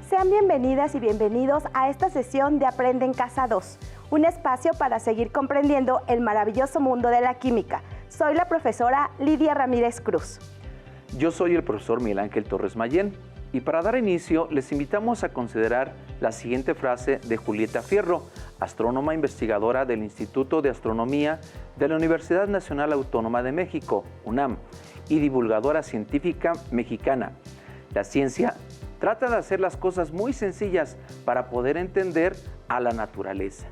Sean bienvenidas y bienvenidos a esta sesión de Aprende en Casa 2, un espacio para seguir comprendiendo el maravilloso mundo de la química. Soy la profesora Lidia Ramírez Cruz. Yo soy el profesor Miguel Ángel Torres Mayén y para dar inicio les invitamos a considerar la siguiente frase de Julieta Fierro, astrónoma investigadora del Instituto de Astronomía de la Universidad Nacional Autónoma de México, UNAM, y divulgadora científica mexicana. La ciencia trata de hacer las cosas muy sencillas para poder entender a la naturaleza.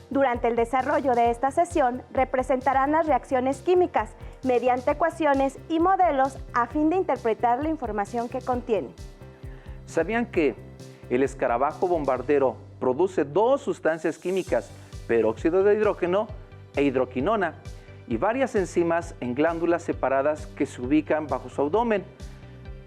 Durante el desarrollo de esta sesión representarán las reacciones químicas mediante ecuaciones y modelos a fin de interpretar la información que contiene. ¿Sabían que el escarabajo bombardero produce dos sustancias químicas, peróxido de hidrógeno e hidroquinona, y varias enzimas en glándulas separadas que se ubican bajo su abdomen?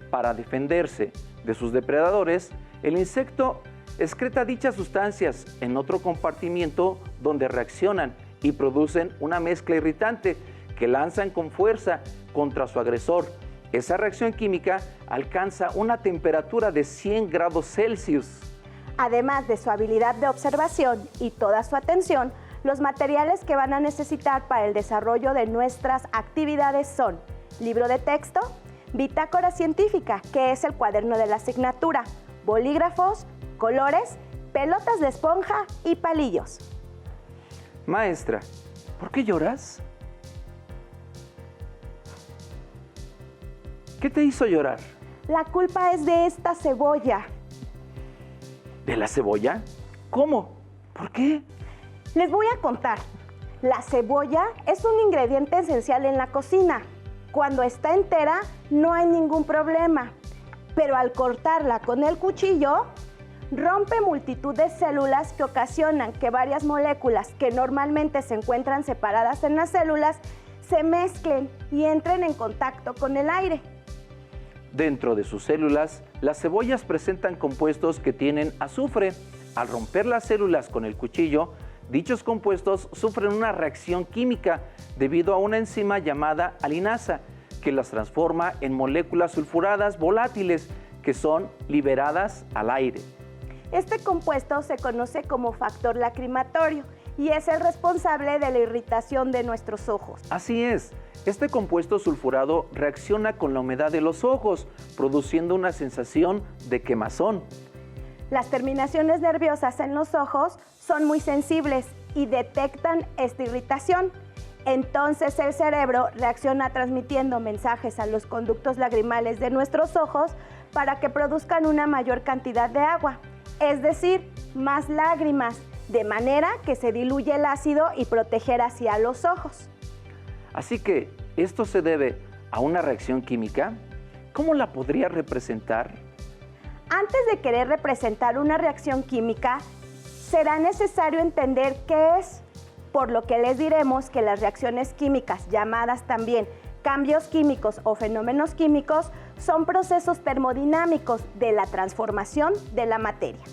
Para defenderse de sus depredadores, el insecto excreta dichas sustancias en otro compartimiento donde reaccionan y producen una mezcla irritante que lanzan con fuerza contra su agresor. Esa reacción química alcanza una temperatura de 100 grados Celsius. Además de su habilidad de observación y toda su atención, los materiales que van a necesitar para el desarrollo de nuestras actividades son libro de texto, bitácora científica, que es el cuaderno de la asignatura, bolígrafos, colores, pelotas de esponja y palillos. Maestra, ¿por qué lloras? ¿Qué te hizo llorar? La culpa es de esta cebolla. ¿De la cebolla? ¿Cómo? ¿Por qué? Les voy a contar. La cebolla es un ingrediente esencial en la cocina. Cuando está entera, no hay ningún problema. Pero al cortarla con el cuchillo, rompe multitud de células que ocasionan que varias moléculas que normalmente se encuentran separadas en las células se mezclen y entren en contacto con el aire. Dentro de sus células, las cebollas presentan compuestos que tienen azufre. Al romper las células con el cuchillo, dichos compuestos sufren una reacción química debido a una enzima llamada alinasa, que las transforma en moléculas sulfuradas volátiles que son liberadas al aire. Este compuesto se conoce como factor lacrimatorio y es el responsable de la irritación de nuestros ojos. Así es, este compuesto sulfurado reacciona con la humedad de los ojos, produciendo una sensación de quemazón. Las terminaciones nerviosas en los ojos son muy sensibles y detectan esta irritación. Entonces el cerebro reacciona transmitiendo mensajes a los conductos lagrimales de nuestros ojos para que produzcan una mayor cantidad de agua, es decir, más lágrimas, de manera que se diluye el ácido y proteger hacia los ojos. Así que, ¿esto se debe a una reacción química? ¿Cómo la podría representar? Antes de querer representar una reacción química, será necesario entender qué es, por lo que les diremos que las reacciones químicas, llamadas también cambios químicos o fenómenos químicos, son procesos termodinámicos de la transformación de la materia.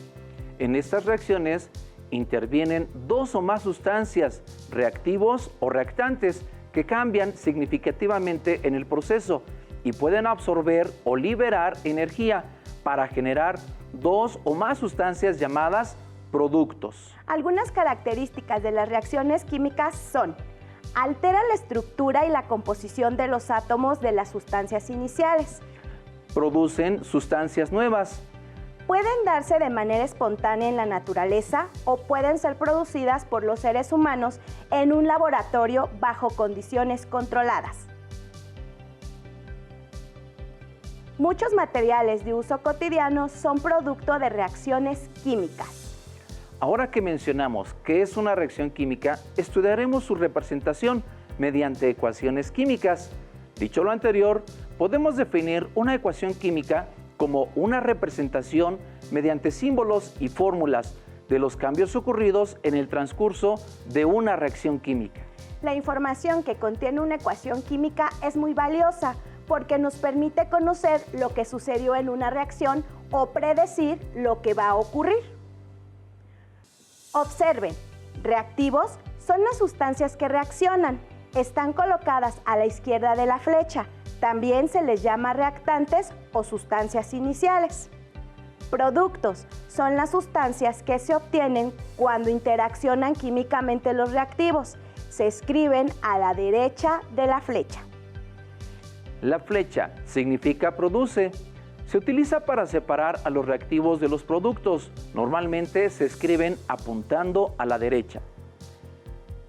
En estas reacciones intervienen dos o más sustancias, reactivos o reactantes, que cambian significativamente en el proceso y pueden absorber o liberar energía para generar dos o más sustancias llamadas productos. Algunas características de las reacciones químicas son: altera la estructura y la composición de los átomos de las sustancias iniciales. Producen sustancias nuevas. Pueden darse de manera espontánea en la naturaleza o pueden ser producidas por los seres humanos en un laboratorio bajo condiciones controladas. Muchos materiales de uso cotidiano son producto de reacciones químicas. Ahora que mencionamos qué es una reacción química, estudiaremos su representación mediante ecuaciones químicas. Dicho lo anterior, podemos definir una ecuación química como una representación mediante símbolos y fórmulas de los cambios ocurridos en el transcurso de una reacción química. La información que contiene una ecuación química es muy valiosa porque nos permite conocer lo que sucedió en una reacción o predecir lo que va a ocurrir. Observen, reactivos son las sustancias que reaccionan. Están colocadas a la izquierda de la flecha. También se les llama reactantes o sustancias iniciales. Productos son las sustancias que se obtienen cuando interaccionan químicamente los reactivos. Se escriben a la derecha de la flecha. La flecha significa produce. Se utiliza para separar a los reactivos de los productos. Normalmente se escriben apuntando a la derecha.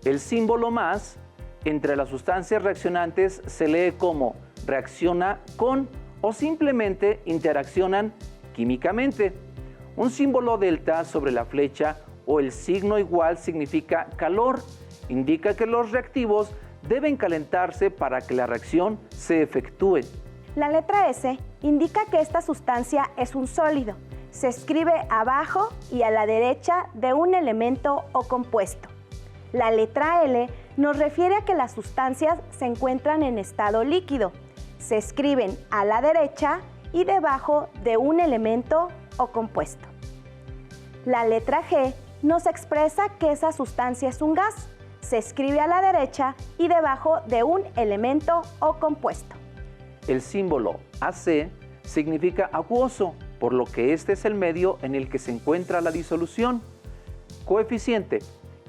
El símbolo más entre las sustancias reaccionantes se lee como reacciona con o simplemente interaccionan químicamente. Un símbolo delta sobre la flecha o el signo igual significa calor. Indica que los reactivos deben calentarse para que la reacción se efectúe. La letra S indica que esta sustancia es un sólido. Se escribe abajo y a la derecha de un elemento o compuesto. La letra L nos refiere a que las sustancias se encuentran en estado líquido. Se escriben a la derecha y debajo de un elemento o compuesto. La letra G nos expresa que esa sustancia es un gas. Se escribe a la derecha y debajo de un elemento o compuesto. El símbolo AC significa acuoso, por lo que este es el medio en el que se encuentra la disolución. Coeficiente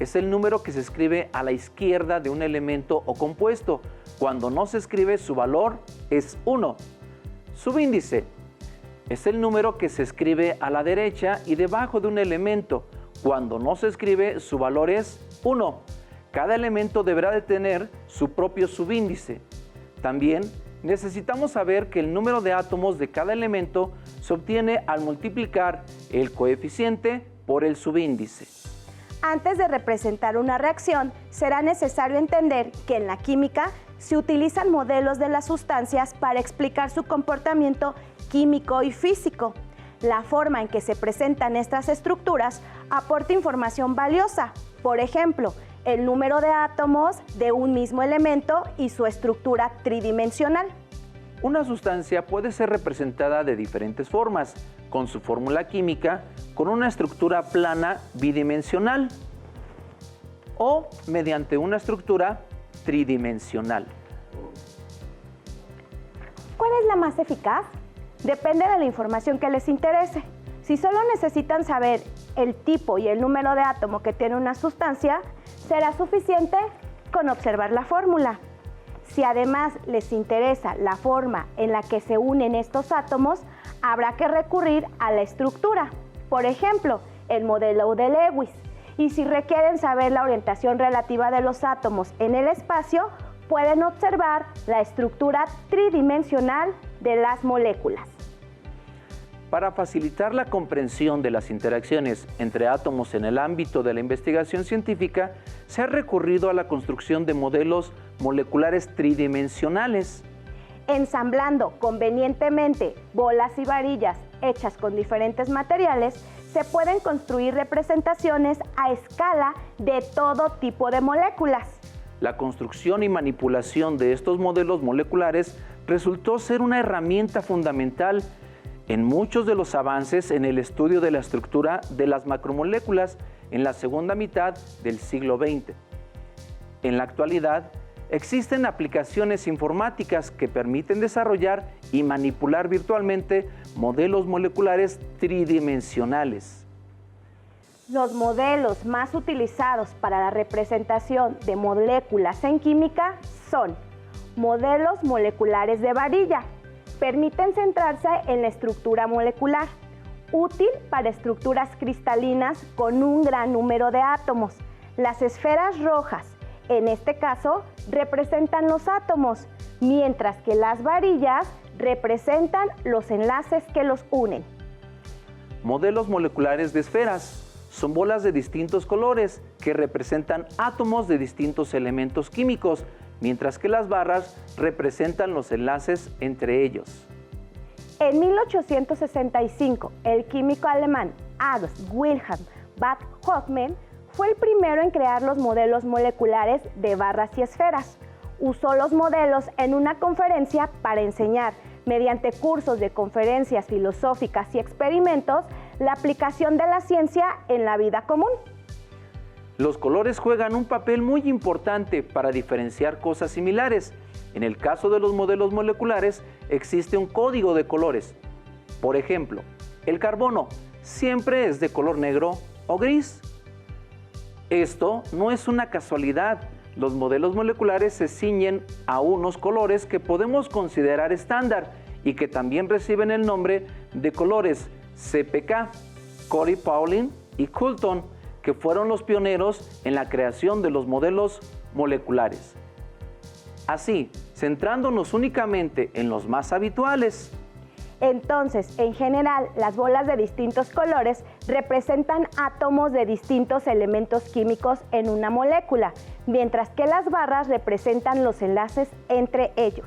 es el número que se escribe a la izquierda de un elemento o compuesto. Cuando no se escribe, su valor es 1. Subíndice es el número que se escribe a la derecha y debajo de un elemento. Cuando no se escribe, su valor es 1. Cada elemento deberá de tener su propio subíndice. También necesitamos saber que el número de átomos de cada elemento se obtiene al multiplicar el coeficiente por el subíndice. Antes de representar una reacción, será necesario entender que en la química se utilizan modelos de las sustancias para explicar su comportamiento químico y físico. La forma en que se presentan estas estructuras aporta información valiosa. Por ejemplo, el número de átomos de un mismo elemento y su estructura tridimensional. Una sustancia puede ser representada de diferentes formas, con su fórmula química, con una estructura plana bidimensional o mediante una estructura tridimensional. ¿Cuál es la más eficaz? Depende de la información que les interese. Si solo necesitan saber el tipo y el número de átomo que tiene una sustancia, será suficiente con observar la fórmula. Si además les interesa la forma en la que se unen estos átomos, habrá que recurrir a la estructura. Por ejemplo, el modelo de Lewis. Y si requieren saber la orientación relativa de los átomos en el espacio, pueden observar la estructura tridimensional de las moléculas. Para facilitar la comprensión de las interacciones entre átomos en el ámbito de la investigación científica, se ha recurrido a la construcción de modelos moleculares tridimensionales. Ensamblando convenientemente bolas y varillas hechas con diferentes materiales, se pueden construir representaciones a escala de todo tipo de moléculas. La construcción y manipulación de estos modelos moleculares resultó ser una herramienta fundamental en muchos de los avances en el estudio de la estructura de las macromoléculas en la segunda mitad del siglo XX. En la actualidad, existen aplicaciones informáticas que permiten desarrollar y manipular virtualmente modelos moleculares tridimensionales. Los modelos más utilizados para la representación de moléculas en química son modelos moleculares de varilla. Permiten centrarse en la estructura molecular, útil para estructuras cristalinas con un gran número de átomos. Las esferas rojas, en este caso, representan los átomos, mientras que las varillas representan los enlaces que los unen. Modelos moleculares de esferas son bolas de distintos colores que representan átomos de distintos elementos químicos, mientras que las barras representan los enlaces entre ellos. En 1865, el químico alemán August Wilhelm von Hofmann fue el primero en crear los modelos moleculares de barras y esferas. Usó los modelos en una conferencia para enseñar, mediante cursos de conferencias filosóficas y experimentos, la aplicación de la ciencia en la vida común. Los colores juegan un papel muy importante para diferenciar cosas similares. En el caso de los modelos moleculares, existe un código de colores. Por ejemplo, El carbono siempre es de color negro o gris. Esto no es una casualidad. Los modelos moleculares se ciñen a unos colores que podemos considerar estándar y que también reciben el nombre de colores CPK, Corey Pauling y Coulton, que fueron los pioneros en la creación de los modelos moleculares. Así, centrándonos únicamente en los más habituales. Entonces, en general, las bolas de distintos colores representan átomos de distintos elementos químicos en una molécula, mientras que las barras representan los enlaces entre ellos.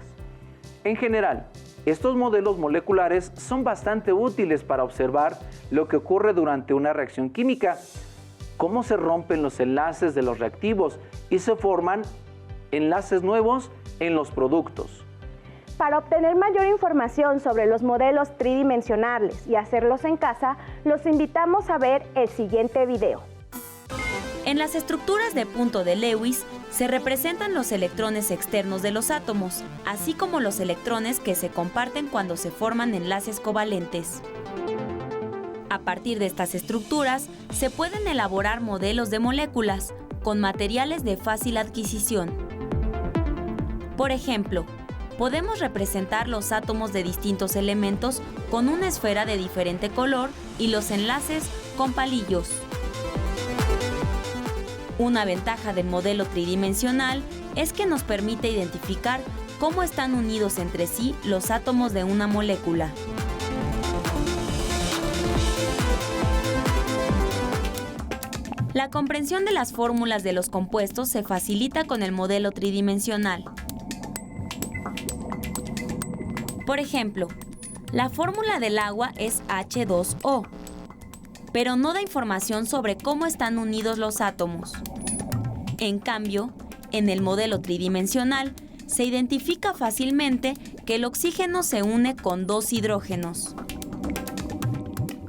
En general, estos modelos moleculares son bastante útiles para observar lo que ocurre durante una reacción química, cómo se rompen los enlaces de los reactivos y se forman enlaces nuevos en los productos. Para obtener mayor información sobre los modelos tridimensionales y hacerlos en casa, los invitamos a ver el siguiente video. En las estructuras de punto de Lewis se representan los electrones externos de los átomos, así como los electrones que se comparten cuando se forman enlaces covalentes. A partir de estas estructuras, se pueden elaborar modelos de moléculas con materiales de fácil adquisición. Por ejemplo, podemos representar los átomos de distintos elementos con una esfera de diferente color y los enlaces con palillos. Una ventaja del modelo tridimensional es que nos permite identificar cómo están unidos entre sí los átomos de una molécula. La comprensión de las fórmulas de los compuestos se facilita con el modelo tridimensional. Por ejemplo, la fórmula del agua es H2O, pero no da información sobre cómo están unidos los átomos. En cambio, en el modelo tridimensional se identifica fácilmente que el oxígeno se une con 2 hidrógenos.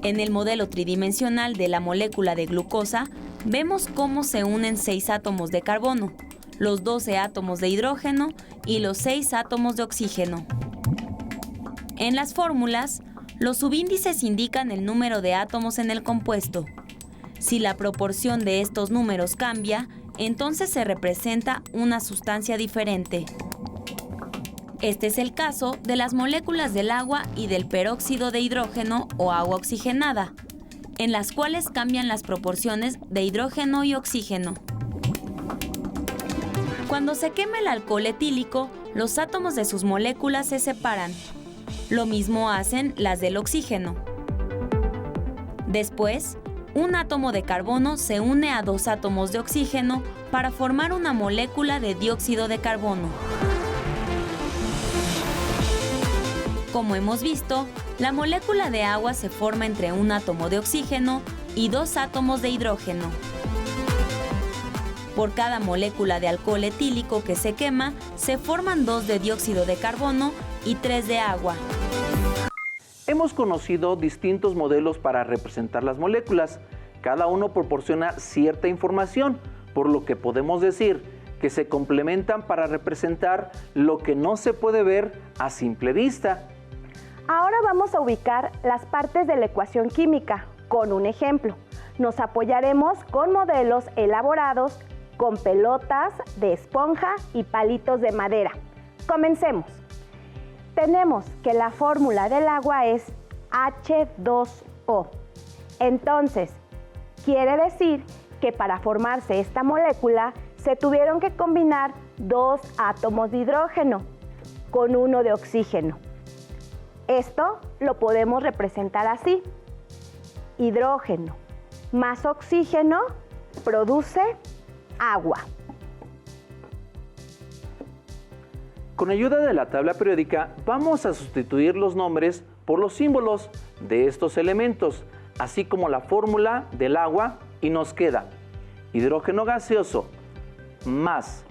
En el modelo tridimensional de la molécula de glucosa, vemos cómo se unen 6 átomos de carbono, los 12 átomos de hidrógeno y los 6 átomos de oxígeno. En las fórmulas, los subíndices indican el número de átomos en el compuesto. Si la proporción de estos números cambia, entonces se representa una sustancia diferente. Este es el caso de las moléculas del agua y del peróxido de hidrógeno o agua oxigenada, en las cuales cambian las proporciones de hidrógeno y oxígeno. Cuando se quema el alcohol etílico, los átomos de sus moléculas se separan. Lo mismo hacen las del oxígeno. Después, un átomo de carbono se une a 2 átomos de oxígeno para formar una molécula de dióxido de carbono. Como hemos visto, la molécula de agua se forma entre un átomo de oxígeno y 2 átomos de hidrógeno. Por cada molécula de alcohol etílico que se quema, se forman 2 de dióxido de carbono y 3 de agua. Hemos conocido distintos modelos para representar las moléculas. Cada uno proporciona cierta información, por lo que podemos decir que se complementan para representar lo que no se puede ver a simple vista. Ahora vamos a ubicar las partes de la ecuación química con un ejemplo. Nos apoyaremos con modelos elaborados con pelotas de esponja y palitos de madera. Comencemos. Tenemos que la fórmula del agua es H2O. Entonces, quiere decir que para formarse esta molécula se tuvieron que combinar 2 átomos de hidrógeno con 1 de oxígeno. Esto lo podemos representar así. Hidrógeno más oxígeno produce agua. Con ayuda de la tabla periódica vamos a sustituir los nombres por los símbolos de estos elementos, así como la fórmula del agua, y nos queda hidrógeno gaseoso más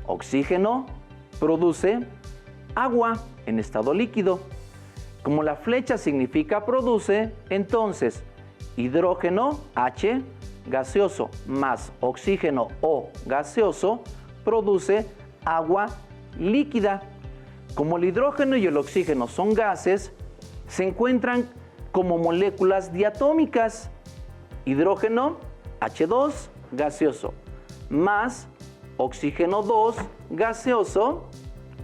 oxígeno produce agua en estado líquido. Como la flecha significa produce, entonces hidrógeno H gaseoso más oxígeno O gaseoso produce agua líquida. Como el hidrógeno y el oxígeno son gases, se encuentran como moléculas diatómicas. Hidrógeno, H2, gaseoso, más oxígeno 2, gaseoso.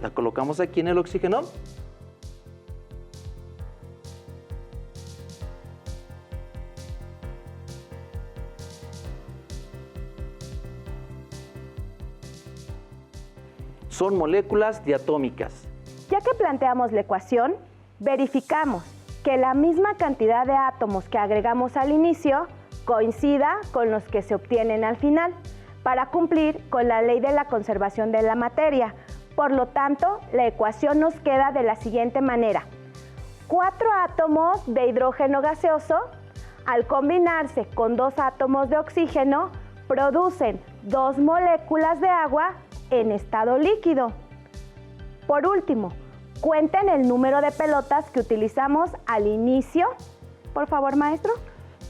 La colocamos aquí en el oxígeno. Son moléculas diatómicas. Ya que planteamos la ecuación, verificamos que la misma cantidad de átomos que agregamos al inicio coincida con los que se obtienen al final, para cumplir con la ley de la conservación de la materia. Por lo tanto, la ecuación nos queda de la siguiente manera. 4 átomos de hidrógeno gaseoso, al combinarse con 2 átomos de oxígeno, producen 2 moléculas de agua en estado líquido. Por último, cuenten el número de pelotas que utilizamos al inicio. Por favor, maestro.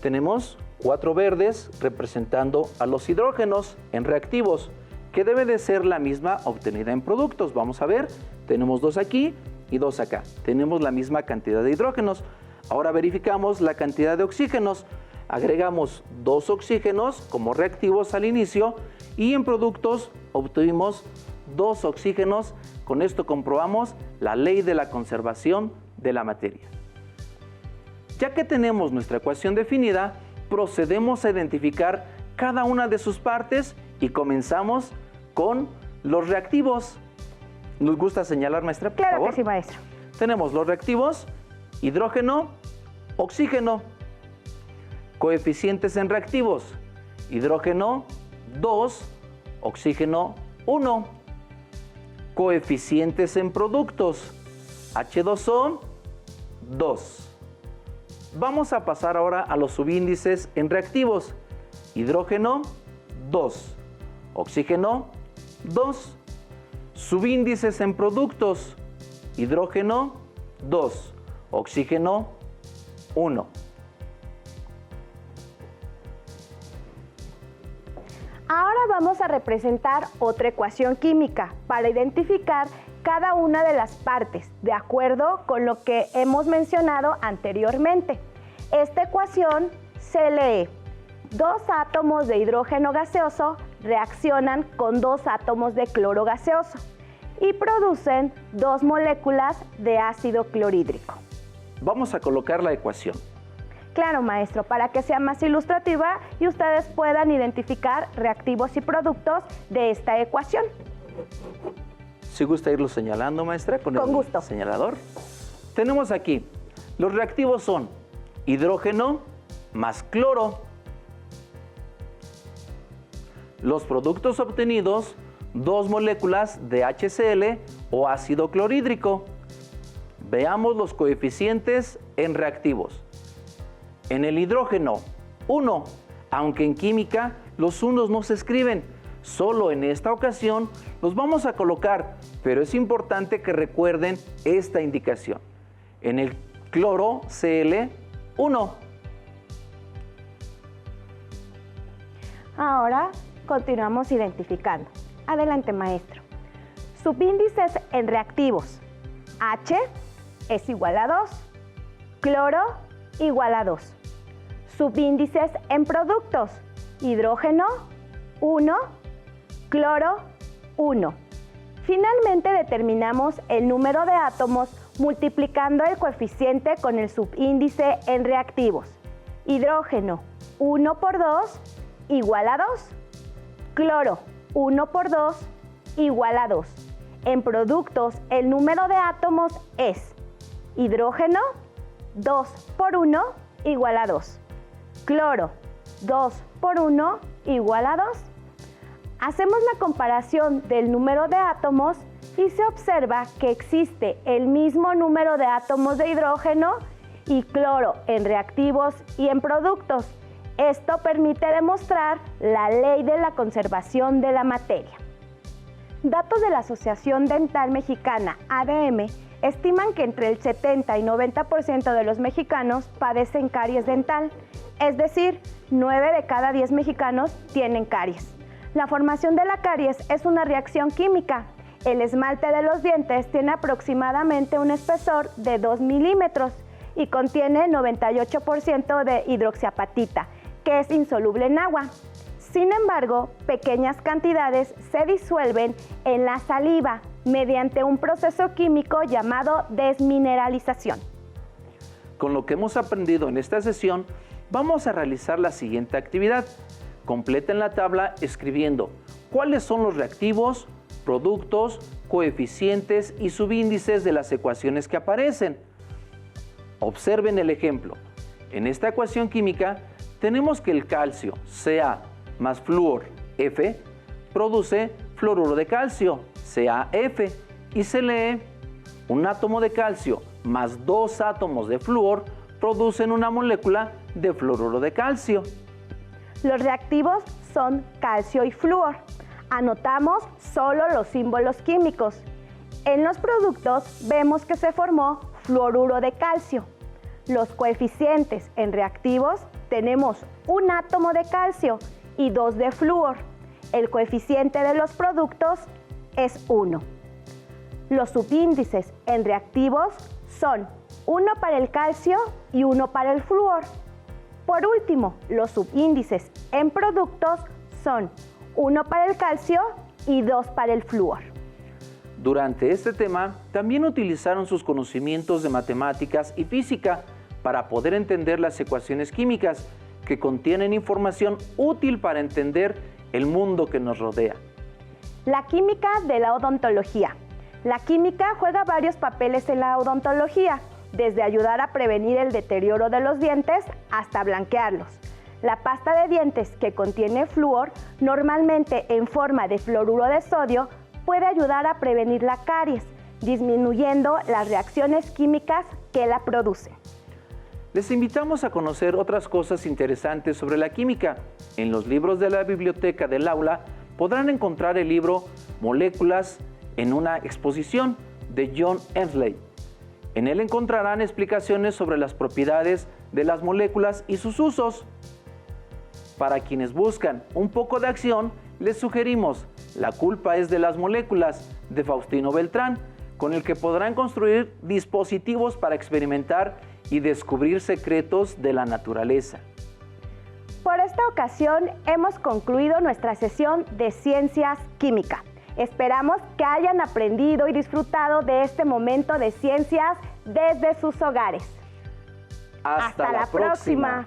Tenemos 4 verdes representando a los hidrógenos en reactivos, que debe de ser la misma obtenida en productos. Vamos a ver, tenemos 2 aquí y 2 acá. Tenemos la misma cantidad de hidrógenos. Ahora verificamos la cantidad de oxígenos. Agregamos 2 oxígenos como reactivos al inicio y en productos obtuvimos 2 oxígenos. Con esto comprobamos la ley de la conservación de la materia. Ya que tenemos nuestra ecuación definida, procedemos a identificar cada una de sus partes y comenzamos con los reactivos. ¿Nos gusta señalar, maestra, por favor? Claro que sí, maestro. Tenemos los reactivos: hidrógeno, oxígeno. Coeficientes en reactivos: hidrógeno 2, oxígeno 1. Coeficientes en productos: H2O 2. Vamos a pasar ahora a los subíndices en reactivos: hidrógeno 2, oxígeno 2. Subíndices en productos: hidrógeno 2, oxígeno 1. Ahora vamos a representar otra ecuación química para identificar cada una de las partes, de acuerdo con lo que hemos mencionado anteriormente. Esta ecuación se lee: 2 átomos de hidrógeno gaseoso reaccionan con 2 átomos de cloro gaseoso y producen 2 moléculas de ácido clorhídrico. Vamos a colocar la ecuación. Claro, maestro, para que sea más ilustrativa y ustedes puedan identificar reactivos y productos de esta ecuación. Si gusta irlo señalando, maestra, con el gusto. Señalador. Tenemos aquí, los reactivos son hidrógeno más cloro. Los productos obtenidos, 2 moléculas de HCl o ácido clorhídrico. Veamos los coeficientes en reactivos. En el hidrógeno, 1, aunque en química los unos no se escriben. Solo en esta ocasión los vamos a colocar, pero es importante que recuerden esta indicación. En el cloro, Cl, 1. Ahora continuamos identificando. Adelante, maestro. Subíndices en reactivos: H es igual a 2, cloro igual a 2. Subíndices en productos: hidrógeno 1, cloro 1. Finalmente determinamos el número de átomos multiplicando el coeficiente con el subíndice en reactivos. Hidrógeno 1 por 2 igual a 2. Cloro 1 por 2 igual a 2. En productos el número de átomos es hidrógeno 2 por 1 igual a 2. Cloro 2 por 1 igual a 2. Hacemos la comparación del número de átomos y se observa que existe el mismo número de átomos de hidrógeno y cloro en reactivos y en productos. Esto permite demostrar la ley de la conservación de la materia. Datos de la Asociación Dental Mexicana, ADM, estiman que entre el 70 y 90% de los mexicanos padecen caries dental, es decir, 9 de cada 10 mexicanos tienen caries. La formación de la caries es una reacción química. El esmalte de los dientes tiene aproximadamente un espesor de 2 milímetros y contiene 98% de hidroxiapatita, que es insoluble en agua. Sin embargo, pequeñas cantidades se disuelven en la saliva mediante un proceso químico llamado desmineralización. Con lo que hemos aprendido en esta sesión, vamos a realizar la siguiente actividad. Completen la tabla escribiendo cuáles son los reactivos, productos, coeficientes y subíndices de las ecuaciones que aparecen. Observen el ejemplo. En esta ecuación química tenemos que el calcio, Ca más flúor, F, produce fluoruro de calcio, CaF, y se lee un átomo de calcio más 2 átomos de flúor producen una molécula de fluoruro de calcio. Los reactivos son calcio y flúor. Anotamos solo los símbolos químicos. En los productos vemos que se formó fluoruro de calcio. Los coeficientes en reactivos tenemos un átomo de calcio y 2 de flúor. El coeficiente de los productos es 1. Los subíndices en reactivos son 1 para el calcio y 1 para el flúor. Por último, los subíndices en productos son 1 para el calcio y 2 para el flúor. Durante este tema, también utilizaron sus conocimientos de matemáticas y física para poder entender las ecuaciones químicas que contienen información útil para entender el mundo que nos rodea. La química de la odontología. La química juega varios papeles en la odontología, desde ayudar a prevenir el deterioro de los dientes hasta blanquearlos. La pasta de dientes que contiene flúor, normalmente en forma de fluoruro de sodio, puede ayudar a prevenir la caries, disminuyendo las reacciones químicas que la producen. Les invitamos a conocer otras cosas interesantes sobre la química. En los libros de la biblioteca del aula podrán encontrar el libro Moléculas en una exposición de John Emsley. En él encontrarán explicaciones sobre las propiedades de las moléculas y sus usos. Para quienes buscan un poco de acción, les sugerimos La culpa es de las moléculas, de Faustino Beltrán, con el que podrán construir dispositivos para experimentar y descubrir secretos de la naturaleza. Por esta ocasión hemos concluido nuestra sesión de Ciencias Química. Esperamos que hayan aprendido y disfrutado de este momento de ciencias desde sus hogares. Hasta la próxima.